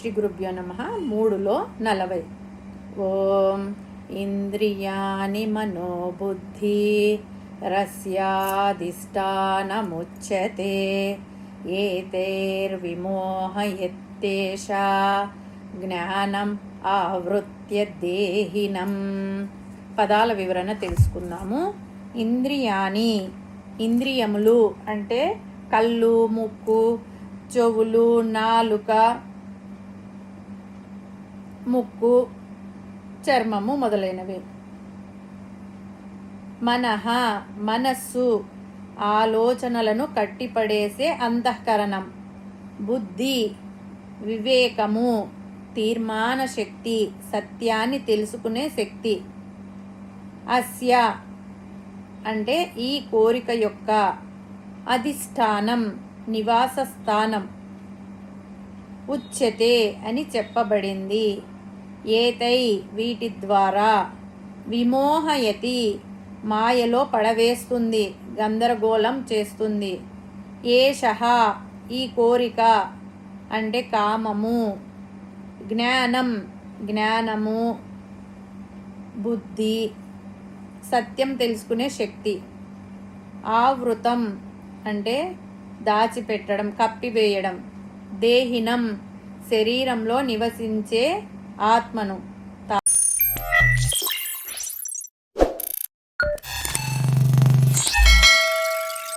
శ్రీ గురుభ్యో నమః. 3లో 40. ఓం ఇంద్రియాణి మనోబుద్ధి రస్యాధిష్టానముచ్యతే ఏతైర్విమోహయత్తేష జ్ఞానం ఆవృత్య దేహినం. పదాల వివరణ తెలుసుకుందాము. ఇంద్రియాణి, ఇంద్రియములు అంటే కళ్ళు, ముక్కు, చెవులు, నాలుక, ముక్కు, చర్మము మొదలైనవి. మనః, మనస్సు, ఆలోచనలను కట్టిపడేసే అంతఃకరణం. బుద్ధి, వివేకము, తీర్మాన శక్తి, సత్యాన్ని తెలుసుకునే శక్తి. అస్య అంటే ఈ కోరిక యొక్క. అధిష్టానం, నివాస స్థానం. ఉచ్యతే అని చెప్పబడింది. ఏతై వీటి ద్వారా. విమోహయతి మాయలో పడవేస్తుంది, గందరగోళం చేస్తుంది. ఏషః ఈ కోరిక అంటే కామము. జ్ఞానం, జ్ఞానము, బుద్ధి, సత్యం తెలుసుకునే శక్తి. ఆవృతం అంటే దాచిపెట్టడం, కప్పివేయడం. దేహినం శరీరంలో నివసించే ఆత్మను.